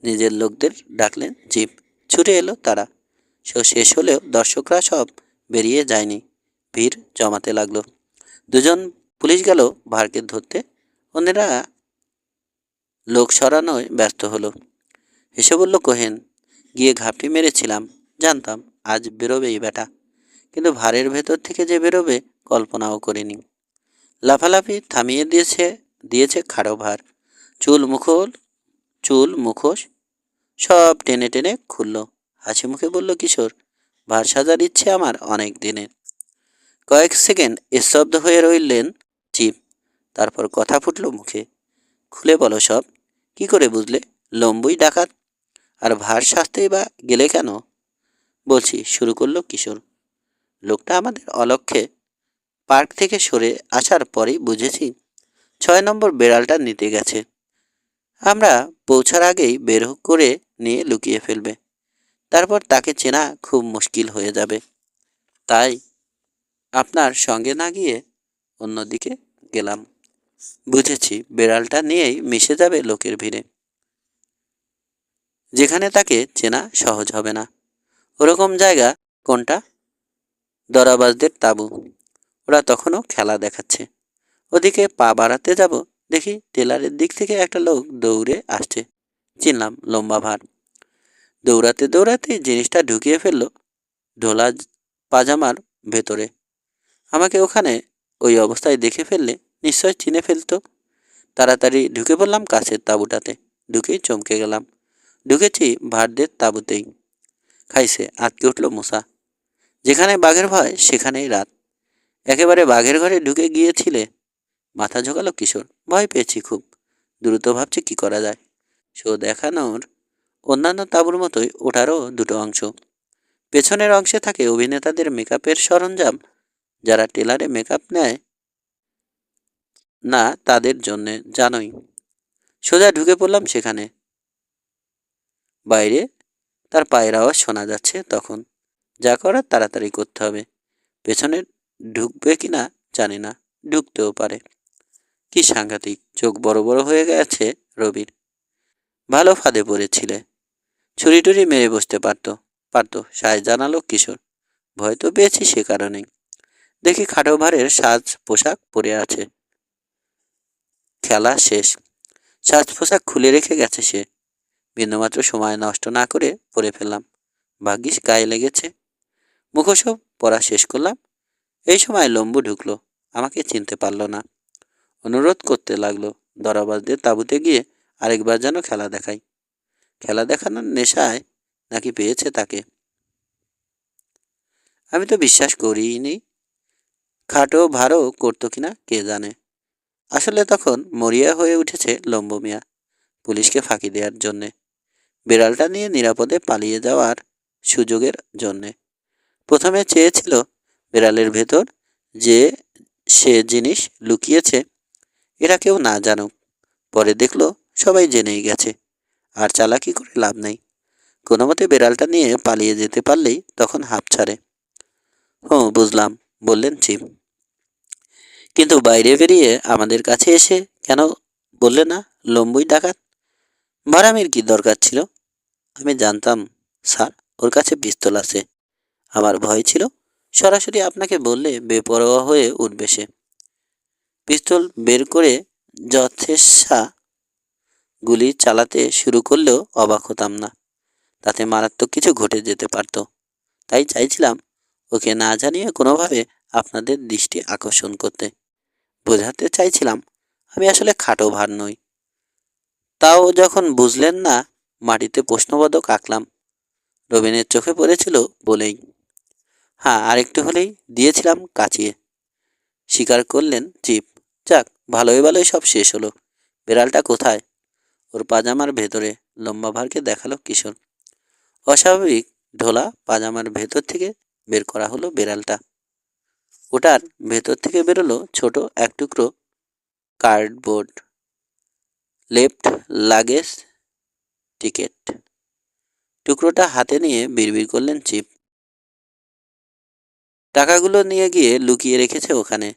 নিজের লোকদের ডাকলেন জিপ। ছুটে এলো তারা। শো শেষ হলেও দর্শকরা সব বেরিয়ে যায়নি। ভিড় জমাতে লাগলো। দুজন পুলিশ গেল ভারকে ধরতে, অন্যেরা লোক সরানোয় ব্যস্ত হলো। হেসে বলল কোহেন, গিয়ে ঘাপটি মেরেছিলাম, জানতাম আজ বেরোবেই বেটা, কিন্তু ভারের ভেতর থেকে যে বেরোবে কল্পনাও করিনি। লাফালাফি থামিয়ে দিয়েছে খাড়ো ভার। চুল মুখোশ সব টেনে টেনে খুলল। হাসি মুখে বলল কিশোর, ভার সাজার ইচ্ছে আমার অনেক দিনের। কয়েক সেকেন্ড স্তব্ধ হয়ে রইলেন চিপ। তারপর কথা ফুটল মুখে, খুলে বলো সব। কি করে বুঝলে লম্বুই ডাকাত? আর ভার সাজতেই বা গেলে কেন? বলছি, শুরু করলো কিশোর। লোকটা আমাদের অলক্ষ্যে পার্ক থেকে সরে আসার পরেই বুঝেছি 6 নম্বর বেড়ালটা নিতে গেছে। আমরা পৌঁছার আগেই বের করে নিয়ে লুকিয়ে ফেলবে। তারপর তাকে চেনা খুব মুশকিল হয়ে যাবে। তাই আপনার সঙ্গে না গিয়ে অন্যদিকে গেলাম। বুঝেছি, বেড়ালটা নিয়েই মিশে যাবে লোকের ভিড়ে, যেখানে তাকে চেনা সহজ হবে না। ওরকম জায়গা কোনটা? দরাবাজদের তাঁবু। ওরা তখনও খেলা দেখাচ্ছে। ওদিকে পা বাড়াতে যাব, দেখি টেলারের দিক থেকে একটা লোক দৌড়ে আসছে। চিনলাম, লম্বা ভার। দৌড়াতে দৌড়াতে জিনিসটা ঢুকিয়ে ফেলল ঢোলা পাজামার ভেতরে। আমাকে ওখানে ওই অবস্থায় দেখে ফেললে নিশ্চয় চিনে ফেলতো। তাড়াতাড়ি ঢুকে পড়লাম কাছের তাঁবুটাতে। ঢুকেই চমকে গেলাম। ঢুকেছি ভারদের তাঁবুতেই। খাইছে, আটকে উঠল মশা। যেখানে বাঘের ভয় সেখানেই রাত। একেবারে বাঘের ঘরে ঢুকে গিয়েছিলে। মাথা ঝোঁকালো কিশোর। ভয় পেয়েছি খুব। দ্রুত ভাবছি কি করা যায়। শো দেখানোর অন্যান্য তাঁবুর মতোই ওটারও দুটো অংশ। পেছনের অংশে থাকে অভিনেতাদের মেকআপের সরঞ্জাম। যারা টেলারে মেকআপ নেয় না তাদের জন্যে, জানোই। সোজা ঢুকে পড়লাম সেখানে। বাইরে তার পায়ের আওয়াজ শোনা যাচ্ছে তখন। যা করার তাড়াতাড়ি করতে হবে। পেছনে ঢুকবে কিনা জানি না, ঢুকতেও পারে। কি সাংঘাতিক, চোখ বড় বড় হয়ে গেছে রবির। ভালো ফাঁদে পড়েছিলে। ছুরি টুরি মেরে বসতে পারতো সায় জানালো কিশোর। ভয় তো পেয়েছি সে কারণেই। দেখি খাটো ভারের সাজ পোশাক পরে আছে। খেলা শেষ। সাজ পোশাক খুলে রেখে গেছে সে। বিন্দুমাত্র সময় নষ্ট না করে পরে ফেললাম। ভাগ্যিস গায়ে লেগেছে। মুখোশও পরা শেষ করলাম। এই সময় লম্বু ঢুকলো। আমাকে চিনতে পারল না। অনুরোধ করতে লাগলো দরাবাজদের তাঁবুতে গিয়ে আরেকবার যেন খেলা দেখাই। খেলা দেখানোর নেশায় নাকি পেয়েছে তাকে। আমি তো বিশ্বাস করিনি। খাটো ভারও করতো কিনা কে জানে। আসলে তখন মরিয়া হয়ে উঠেছে লম্বু মিয়া, পুলিশকে ফাঁকি দেওয়ার জন্যে, বিড়ালটা নিয়ে নিরাপদে পালিয়ে যাওয়ার সুযোগের জন্যে। প্রথমে চেয়েছিল বিড়ালের ভেতর যে সে জিনিস লুকিয়েছে এরা কেউ না জানুক। পরে দেখলো সবাই জেনেই গেছে। আর চালাকি করে লাভ নেই। কোনো মতে বিড়ালটা নিয়ে পালিয়ে যেতে পারলেই তখন হাঁপ ছাড়ে। বুঝলাম, বললেন চিপ। কিন্তু বাইরে বেরিয়ে আমাদের কাছে এসে কেন বললে না লম্বুই ডাকাত? ভাড়ামির কি দরকার ছিল? আমি জানতাম স্যার ওর কাছে পিস্তল আছে। আমার ভয় ছিল সরাসরি আপনাকে বললে বেপরোয়া হয়ে উঠবে সে। পিস্তল বের করে যথেচ্ছা গুলি চালাতে শুরু করলেও অবাক হতাম না। তাতে মারাত্মক কিছু ঘটে যেতে পারত। তাই চাইছিলাম ওকে না জানিয়ে কোনোভাবে আপনাদের দৃষ্টি আকর্ষণ করতে। বোঝাতে চাইছিলাম আমি আসলে খাটো ভার নই। তাও যখন বুঝলেন না, মাটিতে প্রশ্নবোধক আঁকলাম। রবিনের চোখে পড়েছিল বলেই। হ্যাঁ, আরেকটু হলেই দিয়েছিলাম কাচিয়ে, স্বীকার করলেন চিপ। যাক, ভালোই ভালোই সব শেষ হলো। বিড়ালটা কোথায়? ওর পাজামার ভেতরে। লম্বা ভারকে দেখালো কিশোর। অস্বাভাবিক ঢোলা পাজামার ভেতর থেকে বের করা হলো বেড়ালটা। ওটার ভেতর থেকে বেরোলো ছোট এক টুকরো কার্ডবোর্ড। Left luggage ticket. টুকরোটা হাতে নিয়ে বিড়বিড় করলেন চিপ। টাকাগুলো নিয়ে গিয়ে লুকিয়ে রেখেছে ওখানে।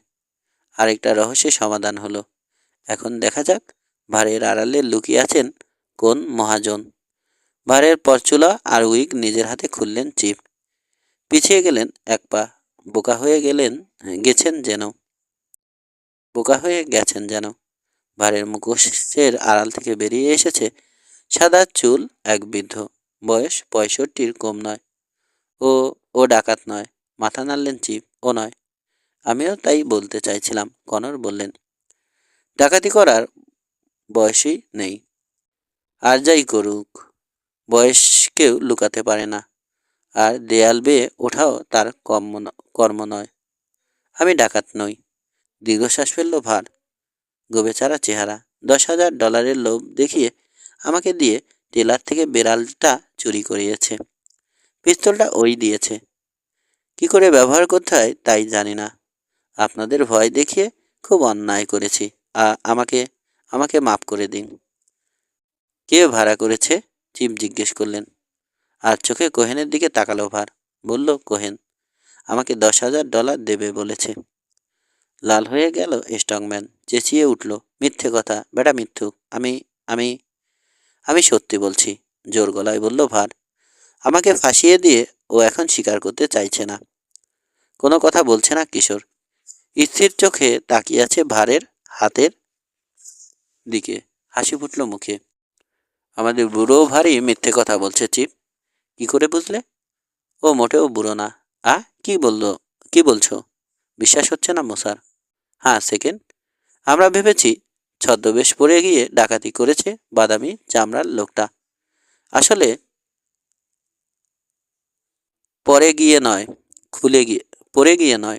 আরেকটা রহস্যের সমাধান হলো। এখন দেখা যাক ভাঁড়ের আড়ালে লুকিয়ে আছেন কোন মহাজন। ভাঁড়ের পরচুলা আর উইক নিজের হাতে খুললেন চিপ। পিছিয়ে গেলেন এক পা। বোকা হয়ে গেছেন যেন। বোকা হয়ে গেছেন যেন। ভাঁড়ের মুখোশের আড়াল থেকে বেরিয়ে এসেছে সাদা চুল এক বৃদ্ধ। বয়স 65-র কম নয়। ও ও ডাকাত নয়। মাথা নাড়লেন চিপ। ও নয়। আমিও তাই বলতে চাইছিলাম, কনর বললেন। ডাকাতি করার বয়সই নেই। আর যাই করুক, বয়স কেউ লুকাতে পারে না। আর দেয়াল বেয়ে ওঠাও তার কর্ম নয়। আমি ডাকাত নই। দীর্ঘশ্বাস ফেলল ভার। গোবেচারা চেহারা। $10,000 লোভ দেখিয়ে আমাকে দিয়ে টেলার থেকে বেড়ালটা চুরি করিয়েছে। পিস্তলটা ওই দিয়েছে। কি করে ব্যবহার করতে হয় তাই জানি না। আপনাদের ভয় দেখিয়ে খুব অন্যায় করেছি। আমাকে আমাকে মাফ করে দিন। কে ভাড়া করেছে? চিপ জিজ্ঞেস করলেন। আর চোখে কোহেনের দিকে তাকালো ভার। বলল, কোহেন আমাকে $10,000 দেবে বলেছে। লাল হয়ে গেল স্ট্রংম্যান। চেঁচিয়ে উঠল, মিথ্যে কথা, বেটা মিথ্যুক। আমি আমি আমি সত্যি বলছি, জোর গলায় বলল ভার। আমাকে ফাঁসিয়ে দিয়ে ও এখন স্বীকার করতে চাইছে না। কোনো কথা বলছে না কিশোর। স্থির চোখে তাকিয়ে আছে ভারের হাতের দিকে। হাসি ফুটল মুখে। আমাদের বুড়ো ভারী মিথ্যে কথা বলছে চিপ। কি করে বুঝলে? ও মোটেও বুড়ো না। কি বলছো? বিশ্বাস হচ্ছে না মশার? হ্যাঁ, সেকেন্ড। আমরা ভেবেছি ছদ্মবেশ পরে গিয়ে ডাকাতি করেছে বাদামি চামড়ার লোকটা। আসলে পরে গিয়ে নয়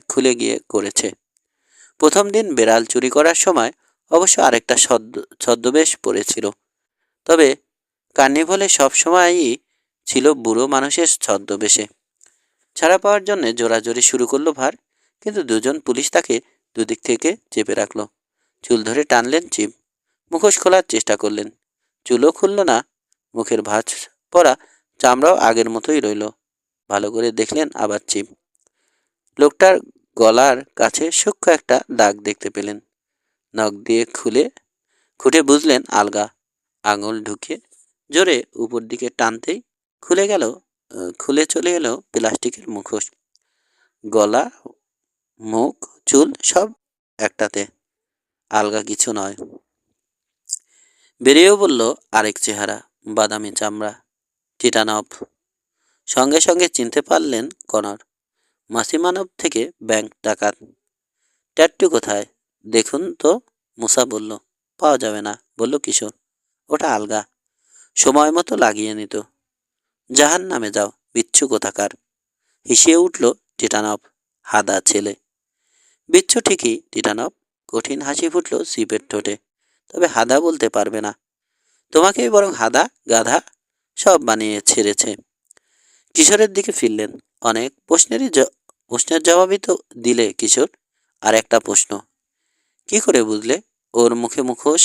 খুলে গিয়ে করেছে। প্রথম দিন বেড়াল চুরি করার সময় অবশ্য আরেকটা ছদ্মবেশ পরেছিল। তবে কার্নিভলে সবসময়ই ছিল বুড়ো মানুষের ছদ্মবেশে। ছাড়া পাওয়ার জন্য জোরাজোরি শুরু করলো ভার। কিন্তু দুজন পুলিশ তাকে দুদিক থেকে চেপে রাখলো। চুল ধরে টানলেন চিপ। মুখোশ খোলার চেষ্টা করলেন। চুলও খুলল না। মুখের ভাঁজ পরা চামড়াও আগের মতোই রইল। ভালো করে দেখলেন আবার চিপ। লোকটার গলার কাছে সূক্ষ্ম একটা দাগ দেখতে পেলেন। নখ দিয়ে খুঁটে বুঝলেন আলগা। আঙুল ঢুকে জোরে উপর দিকে টানতেই খুলে চলে এলো প্লাস্টিকের মুখোশ। গলা, মুখ, চুল সব একটাতে, আলগা কিছু নয়। বেরিয়েও বলল আরেক চেহারা, বাদামি চামড়া, টিটানফ। সঙ্গে সঙ্গে চিনতে পারলেন কনর। মাসিমানব থেকে ব্যাংক ডাকাত। ট্যাটু কোথায়? দেখুন তো, মুসা বলল। পাওয়া যাবে না, বলল কিশোর। ওটা আলগা। সময় মতো লাগিয়ে নিত। জাহান নামে যাও, বিচ্ছু কোথাকার। হিসিয়ে উঠল টিটানফ। হাদা ছেলে। বিচ্ছু ঠিকই টিটানফ। কঠিন হাসি ফুটল সিপের ঠোঁটে। তবে হাদা বলতে পারবে না। তোমাকেই বরং হাদা, গাধা সব বানিয়ে ছেড়েছে। কিশোরের দিকে ফিরলেন। অনেক প্রশ্নের জবাবই তো দিলে কিশোর। আর একটা প্রশ্ন, কি করে বুঝলে ওর মুখে মুখোশ?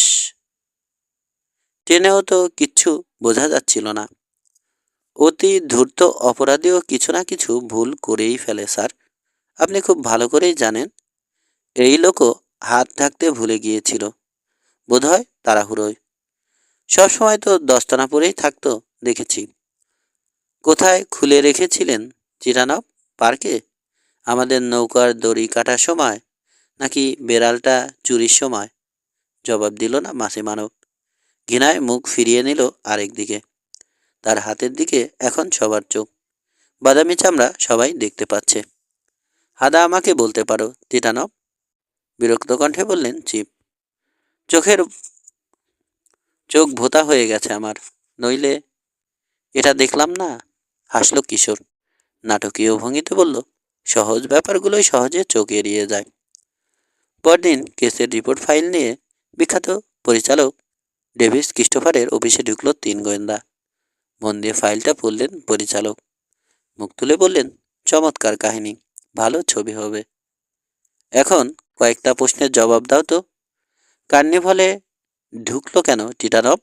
টেনেও তো কিচ্ছু বোঝা যাচ্ছিল না। অতি ধূর্ত অপরাধীও কিছু না কিছু ভুল করেই ফেলে স্যার। আপনি খুব ভালো করেই জানেন। এই লোকও হাত ঢাকতে ভুলে গিয়েছিল বোধহয় তাড়াহুড়োয়। সবসময় তো দস্তানা পরেই থাকতো দেখেছি। কোথায় খুলে রেখেছিলেন চিরানব? পার্কে? আমাদের নৌকার দড়ি কাটার সময়? নাকি বেড়ালটা চুরির সময়? জবাব দিল না মাসিমানব। ঘৃণায় মুখ ফিরিয়ে নিল আরেক দিকে। তার হাতের দিকে এখন সবার চোখ। বাদামি চামড়া সবাই দেখতে পাচ্ছে। হাদা আমাকে বলতে পারো টিটানব, বিরক্ত কণ্ঠে বললেন চিপ। চোখ ভোঁতা হয়ে গেছে আমার, নইলে এটা দেখলাম না। হাসল কিশোর। নাটকীয় ভঙ্গিতে বলল, সহজ ব্যাপারগুলোই সহজে চোখ এড়িয়ে যায়। পরদিন কেসের রিপোর্ট ফাইল নিয়ে বিখ্যাত পরিচালক ডেভিস ক্রিস্টোফারের অফিসে ঢুকলো 3 গোয়েন্দা। মন দিয়ে ফাইলটা পড়লেন পরিচালক। মুখ তুলে বললেন, চমৎকার কাহিনী, ভালো ছবি হবে। এখন কয়েকটা প্রশ্নের জবাব দাও তো। কার্নিভালে ঢুকলো কেন টিটানব?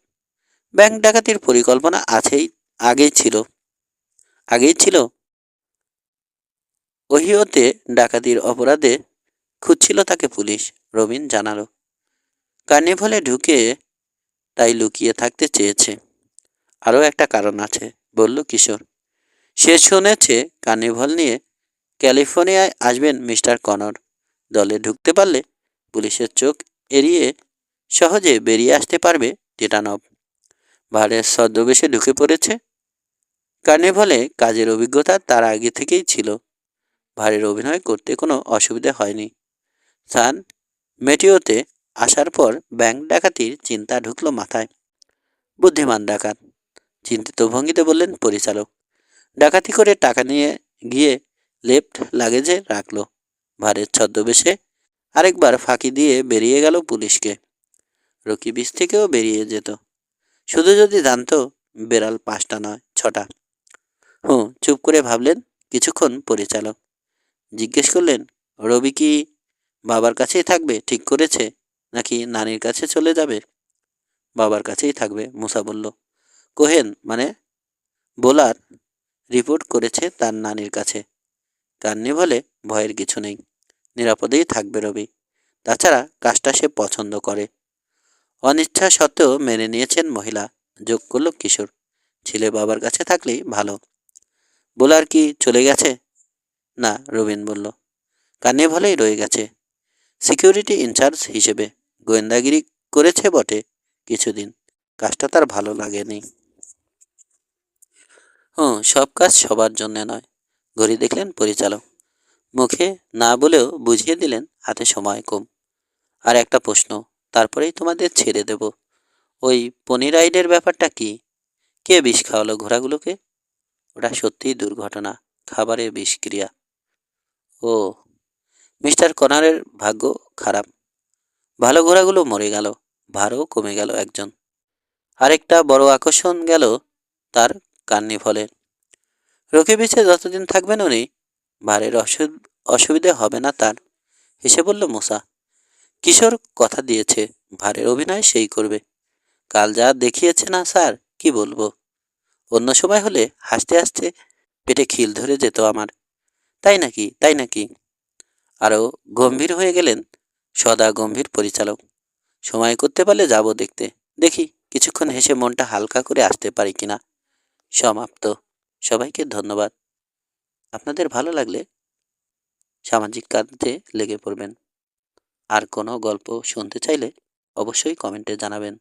ব্যাংক ডাকাতির পরিকল্পনা আগেই ছিল আগেই ছিল ওহিওতে ডাকাতির অপরাধে খুঁজছিল তাকে পুলিশ, রবিন জানালো। কার্নিভালে ঢুকে তাই লুকিয়ে থাকতে চেয়েছে। আরও একটা কারণ আছে, বলল কিশোর। সে শুনেছে কার্নিভাল নিয়ে ক্যালিফোর্নিয়ায় আসবেন মিস্টার কনর। দলে ঢুকতে পারলে পুলিশের চোখ এড়িয়ে সহজে বেরিয়ে আসতে পারবে টিটানব। ভাড়ের ছদ্মবেশে ঢুকে পড়েছে। কার্নিভালে কাজের অভিজ্ঞতা তার আগে থেকেই ছিল। ভাড়ের অভিনয় করতে কোনো অসুবিধা হয়নি। সান মেটিওতে আসার পর ব্যাংক ডাকাতির চিন্তা ঢুকলো মাথায়। বুদ্ধিমান ডাকাত, চিন্তিত ভঙ্গিতে বললেন পরিচালক। ডাকাতি করে টাকা নিয়ে গিয়ে লেফট লাগেজে রাখলো। ভাড়ের ছদ্মবেশে আরেকবার ফাঁকি দিয়ে বেরিয়ে গেল পুলিশকে। রকি বিচ থেকেও বেরিয়ে যেত, শুধু যদি জানতো বেড়াল 5টা নয় 6টা। চুপ করে ভাবলেন কিছুক্ষণ পরিচালক। জিজ্ঞেস করলেন, রবি কি বাবার কাছেই থাকবে ঠিক করেছে, নাকি নানির কাছে চলে যাবে? বাবার কাছেই থাকবে, মুসা বলল। কোহেন মানে বোলার রিপোর্ট করেছে তার নানির কাছে। কার্নিভালে ভয়ের কিছু নেই, নিরাপদেই থাকবে রবি। তাছাড়া কাজটা সে পছন্দ করে। অনিচ্ছা সত্ত্বেও মেনে নিয়েছেন মহিলা, যোগ করল কিশোর। ছেলে বাবার কাছে থাকলেই ভালো। বোলার কি চলে গেছে? না, রবিন বলল। কার্নিভালেই রয়ে গেছে, সিকিউরিটি ইনচার্জ হিসেবে। গোয়েন্দাগিরি করেছে বটে কিছুদিন, কাজটা তার ভালো লাগেনি। সব কাজ সবার জন্য নয়। ঘড়ি দেখলেন পরিচালক, মুখে না বলেও বুঝিয়ে দিলেন হাতে সময় কম। আর একটা প্রশ্ন, তারপরেই তোমাদের ছেড়ে দেব। ওই পনি রাইডের ব্যাপারটা কি? কে বিষ খাওয়ালো ঘোড়াগুলোকে? ওটা সত্যিই দুর্ঘটনা, খাবারে বিষক্রিয়া। ও, মিস্টার কনারের ভাগ্য খারাপ। ভালো ঘোড়াগুলো মরে গেল, ভারও কমে গেল একজন। আরেকটা বড় আকর্ষণ গেল তার কার্নিভলে। রকি বিচে যতদিন থাকবেন উনি, ভারের অসুবিধে হবে না তার, হেসে বলল মুসা। কিশোর কথা দিয়েছে, ভারের অভিনয় সেই করবে। কাল যা দেখিয়েছে না স্যার, কি বলবো। অন্য সময় হলে হাসতে হাসতে পেটে খিল ধরে যেত আমার। তাই নাকি, তাই নাকি? আরও গম্ভীর হয়ে গেলেন সদা গম্ভীর পরিচালক। সময় করতে পারলে যাব দেখতে, দেখি কিছুক্ষণ হেসে মনটা হালকা করে আসতে পারি কিনা। সমাপ্ত। সবাইকে ধন্যবাদ। আপনাদের ভালো লাগলে সামাজিক কাজে লেগে পড়বেন। আর কোনো গল্প শুনতে চাইলে অবশ্যই কমেন্টে জানাবেন।